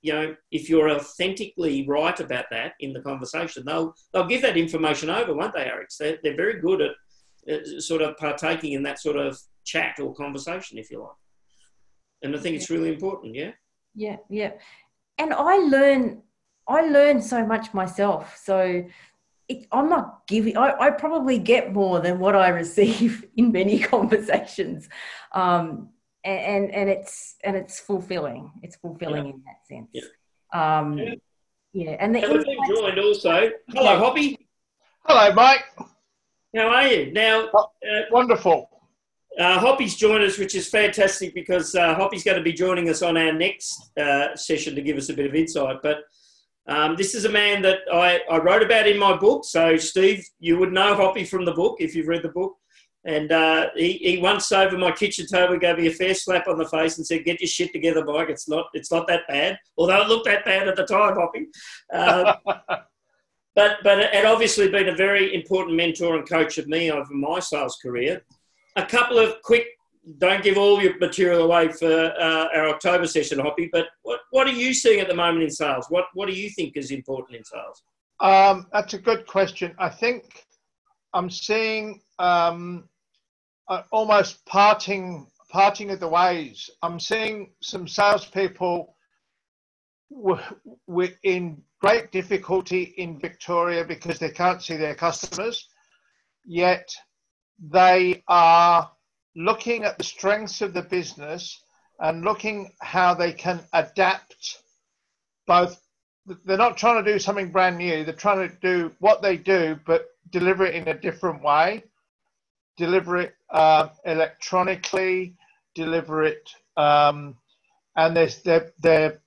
if you're authentically right about that in the conversation, they'll give that information over, won't they, Alex? They're very good at sort of partaking in that sort of chat or conversation, if you like. And I think it's really important, yeah? Yeah, yeah. And I learn so much myself. So I'm not giving, I probably get more than what I receive in many conversations. And it's fulfilling. It's fulfilling in that sense. Yeah. Yeah. And we've been joined also. Hello, Hoppy. Hello, Mike. How are you? Now, wonderful. Hoppy's joined us, which is fantastic, because Hoppy's going to be joining us on our next session to give us a bit of insight. But this is a man that I wrote about in my book. So, Steve, you would know Hoppy from the book if you've read the book. And he once over my kitchen table gave me a fair slap on the face and said, "Get your shit together, Mike. It's not that bad." Although it looked that bad at the time, Hoppy. But it obviously been a very important mentor and coach of me over my sales career. A couple of quick, don't give all your material away for our October session, Hoppy, but what are you seeing at the moment in sales? What do you think is important in sales? That's a good question. I think I'm seeing almost parting of the ways. I'm seeing some salespeople in great difficulty in Victoria because they can't see their customers, yet they are looking at the strengths of the business and looking how they can adapt both. They're not trying to do something brand new. They're trying to do what they do, but deliver it in a different way, deliver it electronically, deliver it, and they're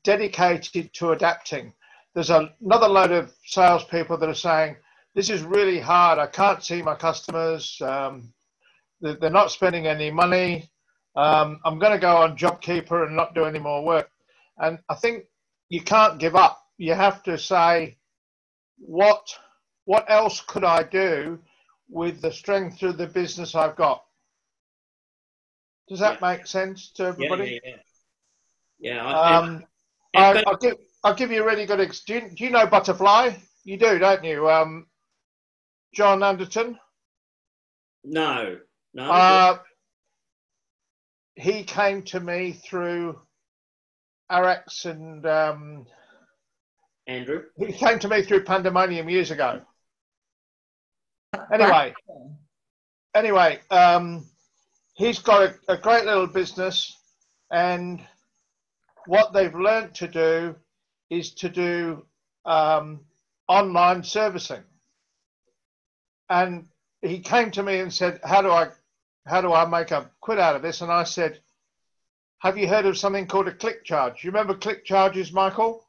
dedicated to adapting. There's another load of salespeople that are saying, "This is really hard. I can't see my customers. They're not spending any money. I'm going to go on JobKeeper and not do any more work." And I think you can't give up. You have to say, what else could I do with the strength of the business I've got? Does that make sense to everybody? Yeah. I'll give you a really good. Do you know Butterfly? You do, don't you, John Anderton? No. He came to me through Arax and Andrew. He came to me through Pandemonium years ago. Anyway, he's got a great little business, and what they've learned to do is to do online servicing. And he came to me and said, how do I make a quid out of this? And I said, have you heard of something called a click charge? You remember click charges, Michael?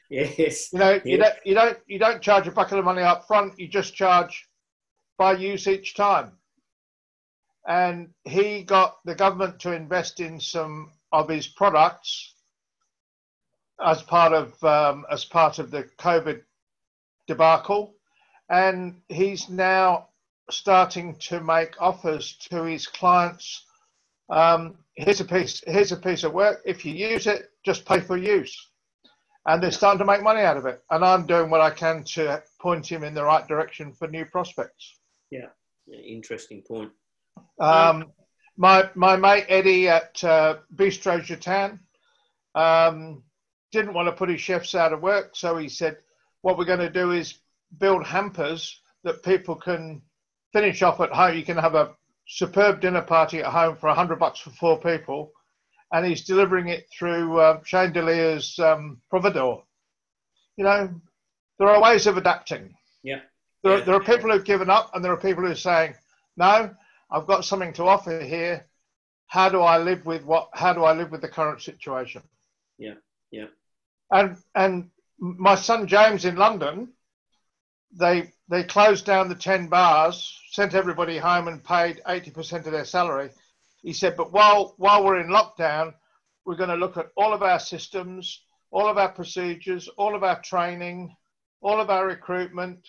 Yes. You don't charge a bucket of money up front. You just charge by use each time. And he got the government to invest in some of his products as part of the COVID debacle, and he's now starting to make offers to his clients. Here's a piece of work. If you use it, just pay for use. And they're starting to make money out of it. And I'm doing what I can to point him in the right direction for new prospects. Yeah, interesting point. My mate Eddie at Bistro Jatan didn't want to put his chefs out of work, so he said, what we're going to do is build hampers that people can finish off at home. You can have a superb dinner party at home for $100 for 4 people, and he's delivering it through Shane Delier's Providor. You know, there are ways of adapting. Yeah. There are people who've given up, and there are people who are saying, no, I've got something to offer here. How do I live with the current situation? Yeah. Yeah. And my son James in London, they closed down the 10 bars, sent everybody home and paid 80% of their salary. He said, but while we're in lockdown, we're going to look at all of our systems, all of our procedures, all of our training, all of our recruitment.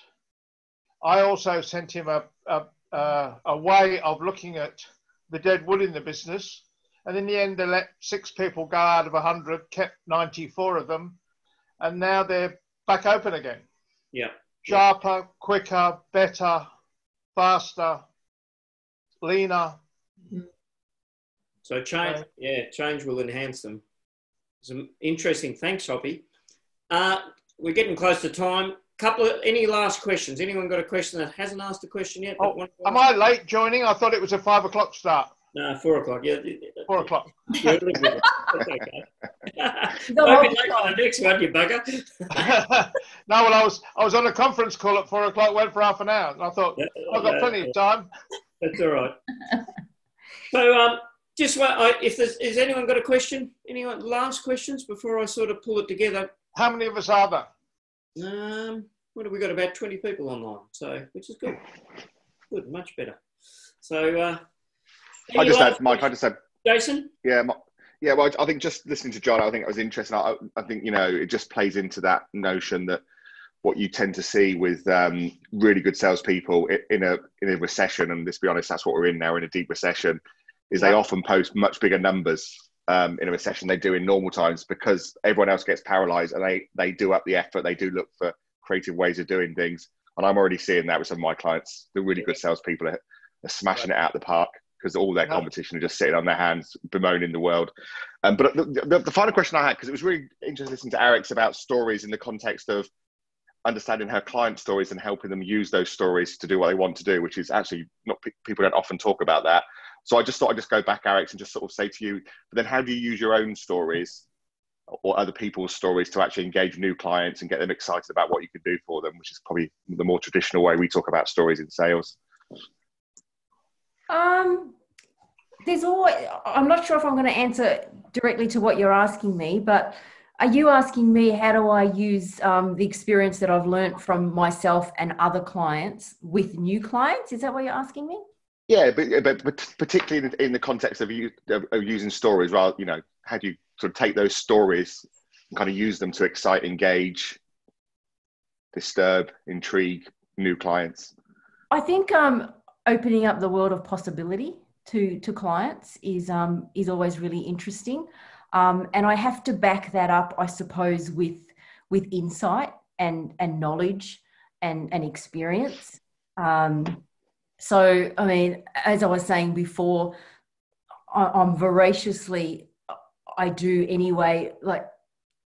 I also sent him a way of looking at the dead wood in the business. And in the end, they let 6 people go out of 100, kept 94 of them. And now they're back open again. Yeah. Sharper, quicker, better, faster, leaner. So change will enhance them. Some interesting. Thanks, Hoppy. We're getting close to time. Any last questions? Anyone got a question that hasn't asked a question yet? Oh, am I late joining? I thought it was a 5 o'clock start. No, 4 o'clock. Yeah, 4 o'clock. You're a little bit. That's okay. I'll be late for the next one, you bugger. No, well, I was on a conference call at 4 o'clock. Went for half an hour, and I thought I've got plenty of time. That's all right. So, if has anyone got a question? Anyone last questions before I sort of pull it together? How many of us are there? What have we got? About 20 people online, so which is good. Good, much better. So, I just had Mike. I just said, Jason. Yeah, well, I think just listening to John, I think it was interesting. I think it just plays into that notion that what you tend to see with really good salespeople in a recession, and let's be honest, that's what we're in now, in a deep recession, is they often post much bigger numbers in a recession they do in normal times, because everyone else gets paralyzed and they do up the effort. They do look for creative ways of doing things, and I'm already seeing that with some of my clients. The really good salespeople are smashing it out the park, because all their competition are just sitting on their hands, bemoaning the world. But the final question I had, because it was really interesting listening to Eric's about stories in the context of understanding her client stories and helping them use those stories to do what they want to do, which is actually people don't often talk about that. So I just thought I'd just go back, Eric, and just sort of say to you, but then how do you use your own stories or other people's stories to actually engage new clients and get them excited about what you can do for them, which is probably the more traditional way we talk about stories in sales? There's always, I'm not sure if I'm going to answer directly to what you're asking me, but are you asking me how do I use the experience that I've learned from myself and other clients with new clients? Is that what you're asking me? Yeah, but particularly in the context of using stories, rather, how do you sort of take those stories and kind of use them to excite, engage, disturb, intrigue new clients? I think opening up the world of possibility to clients is always really interesting, and I have to back that up, I suppose, with insight and knowledge and experience. So, I mean, as I was saying before, I'm voraciously, I do anyway, like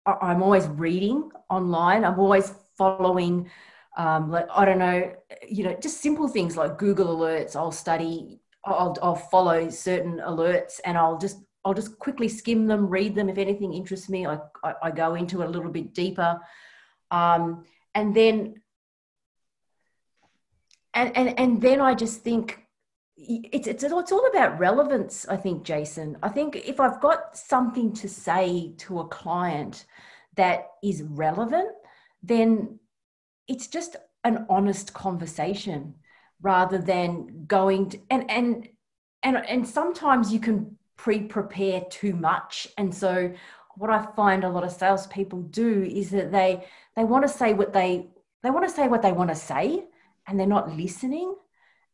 I'm always reading online. I'm always following, I don't know, just simple things like Google alerts. I'll follow certain alerts, and I'll just quickly skim them, read them. If anything interests me, I go into it a little bit deeper. And then I just think it's all about relevance, I think, Jason. I think if I've got something to say to a client that is relevant, then it's just an honest conversation rather than going to, and sometimes you can pre-prepare too much. And so what I find a lot of salespeople do is that they want to say what they want to say, and they're not listening.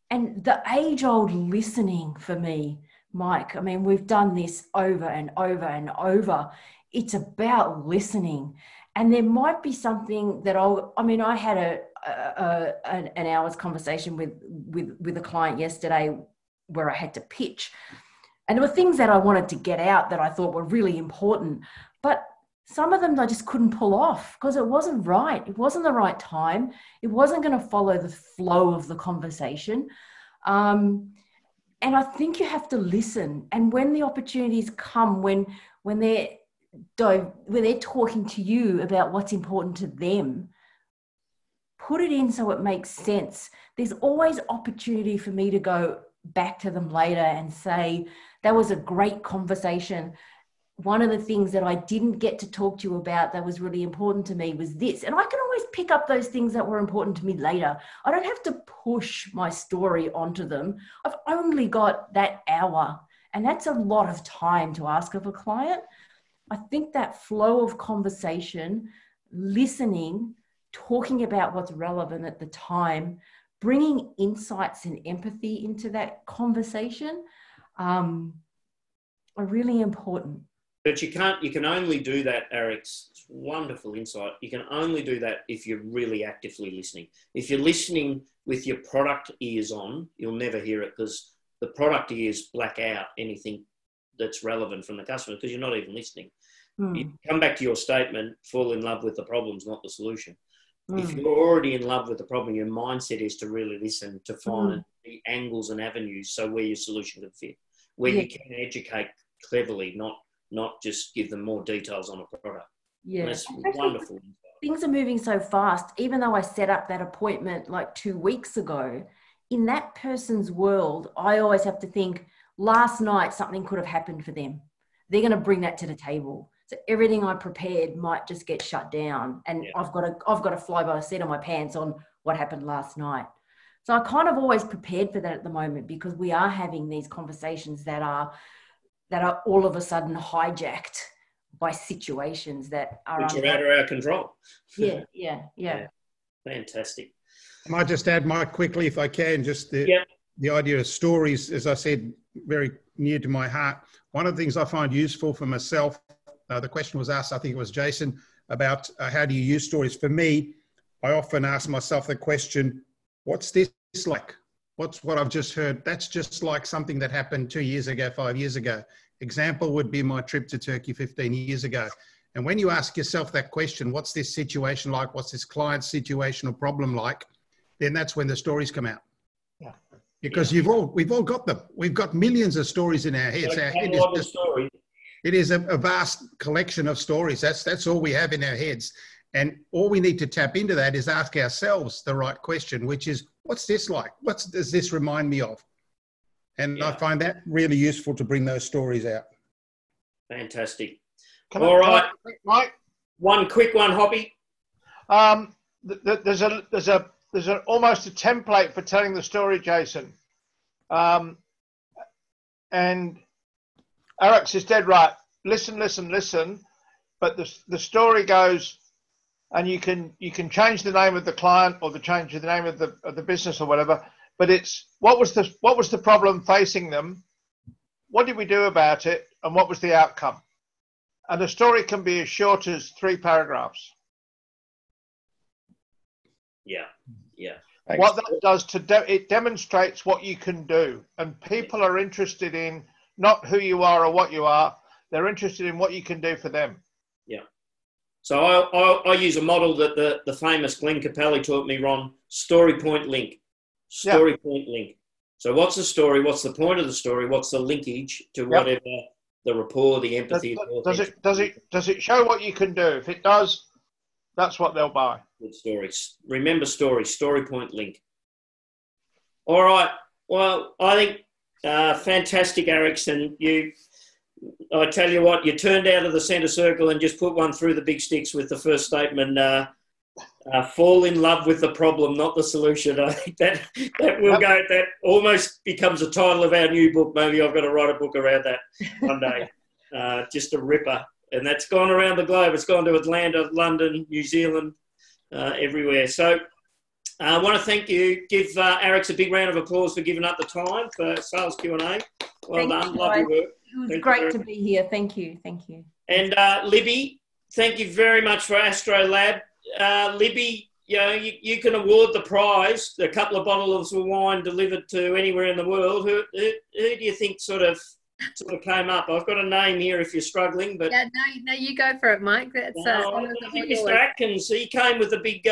And the age-old listening for me, Mike, I mean, we've done this over and over and over. It's about listening. And there might be something that I had an hour's conversation with a client yesterday where I had to pitch. And there were things that I wanted to get out that I thought were really important. But Some of them I just couldn't pull off because it wasn't right. It wasn't the right time. It wasn't going to follow the flow of the conversation. And I think you have to listen. And when the opportunities come, when they're talking to you about what's important to them, put it in so it makes sense. There's always opportunity for me to go back to them later and say, that was a great conversation. One of the things that I didn't get to talk to you about that was really important to me was this. And I can always pick up those things that were important to me later. I don't have to push my story onto them. I've only got that hour. And that's a lot of time to ask of a client. I think that flow of conversation, listening, talking about what's relevant at the time, bringing insights and empathy into that conversation are really important. But you can only do that, Eric's. It's wonderful insight. You can only do that if you're really actively listening. If you're listening with your product ears on, you'll never hear it because the product ears black out anything that's relevant from the customer because you're not even listening. You come back to your statement, fall in love with the problems, not the solution. If you're already in love with the problem, your mindset is to really listen, to find the angles and avenues so where your solution can fit, where you can educate cleverly, not just give them more details on a product. Yeah, that's wonderful. Things are moving so fast. Even though I set up that appointment like 2 weeks ago, in that person's world, I always have to think, last night something could have happened for them. They're going to bring that to the table. So everything I prepared might just get shut down, and I've got to fly by the seat of my pants on what happened last night. So I kind of always prepared for that at the moment because we are having these conversations that are all of a sudden hijacked by situations that are which are out of our control. Yeah. Fantastic. I might just add, Mike, quickly, if I can, just the idea of stories, as I said, very near to my heart. One of the things I find useful for myself, the question was asked, I think it was Jason, about how do you use stories? For me, I often ask myself the question, what's this like? What's what I've just heard? That's just like something that happened 2 years ago, 5 years ago. Example would be my trip to Turkey 15 years ago. And when you ask yourself that question, what's this situation like? What's this client's situation or problem like? Then that's when the stories come out. Yeah. Because we've all got them. We've got millions of stories in our heads. It is a vast collection of stories. That's all we have in our heads. And all we need to tap into that is ask ourselves the right question, which is, what's this like? What does this remind me of? And I find that really useful to bring those stories out. Fantastic. All right, Mike. One quick one, Hoppy. There's almost a template for telling the story, Jason. And Alex is dead right. Listen. But the story goes, and you can change the name of the client or change the name of the business or whatever. But it's what was the problem facing them? What did we do about it? And what was the outcome? And the story can be as short as 3 paragraphs. Yeah. Thanks. What that does it demonstrates what you can do, and people are interested in not who you are or what you are. They're interested in what you can do for them. Yeah. So I use a model that the famous Glenn Capelli taught me, Ron. Story point link. Story point link. So what's the story? What's the point of the story? What's the linkage to whatever the rapport, the empathy? Does it show what you can do? If it does, that's what they'll buy. Good stories. Remember stories. Story point link. All right. Well, I think fantastic, Erickson. I tell you what, you turned out of the centre circle and just put one through the big sticks with the first statement. Fall in love with the problem, not the solution. I think that will go. That almost becomes a title of our new book. Maybe I've got to write a book around that one day. Just a ripper, and that's gone around the globe. It's gone to Atlanta, London, New Zealand, everywhere. So I want to thank you. Give Alex a big round of applause for giving up the time for sales Q&A. Well done, lovely work. It was great to be here. Thank you. And Libby, thank you very much for Astrolab. Libby, you can award the prize, a couple of bottles of wine delivered to anywhere in the world. Who do you think sort of sort of came up. I've got a name here if you're struggling, but Yeah, no, you go for it, Mike. That's I think Mr. Atkins. He came with the big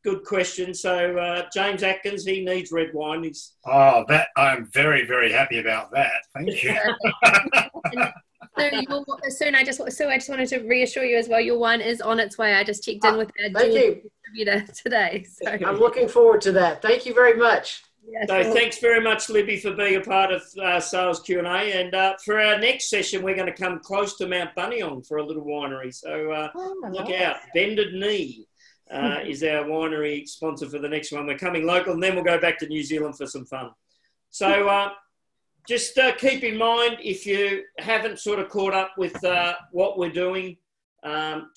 good question. So James Atkins, he needs red wine. Oh, that I'm very, very happy about that. Thank you. Soon, I just wanted to reassure you as well. Your wine is on its way. I just checked in with our distributor today. So I'm looking forward to that. Thank you very much. Yeah, so thanks very much, Libby, for being a part of Sales Q&A. And for our next session, we're going to come close to Mount Buninyong for a little winery. So look out. Bended Knee is our winery sponsor for the next one. We're coming local, and then we'll go back to New Zealand for some fun. So just keep in mind, if you haven't sort of caught up with what we're doing,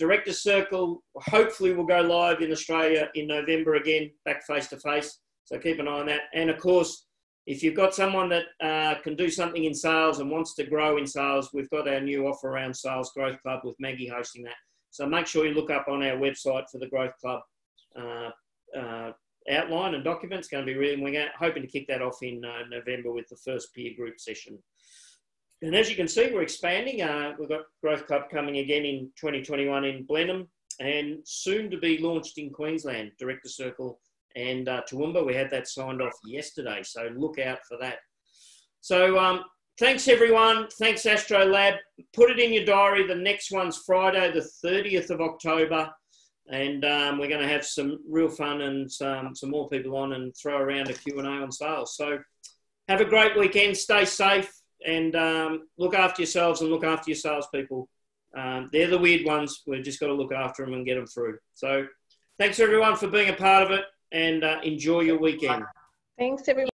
Director Circle hopefully will go live in Australia in November again, back face-to-face. So keep an eye on that. And, of course, if you've got someone that can do something in sales and wants to grow in sales, we've got our new offer around Sales Growth Club with Maggie hosting that. So make sure you look up on our website for the Growth Club outline and documents. Going to be really, we're hoping to kick that off in November with the first peer group session. And as you can see, we're expanding. We've got Growth Club coming again in 2021 in Blenheim and soon to be launched in Queensland, Director Circle and Toowoomba. We had that signed off yesterday, so look out for that. So thanks, everyone. Thanks, Astrolab. Put it in your diary. The next one's Friday, the 30th of October. And we're going to have some real fun and some more people on and throw around a Q&A on sales. So have a great weekend. Stay safe and look after yourselves and look after your salespeople. They're the weird ones. We've just got to look after them and get them through. So thanks, everyone, for being a part of it, and enjoy your weekend. Thanks, everyone.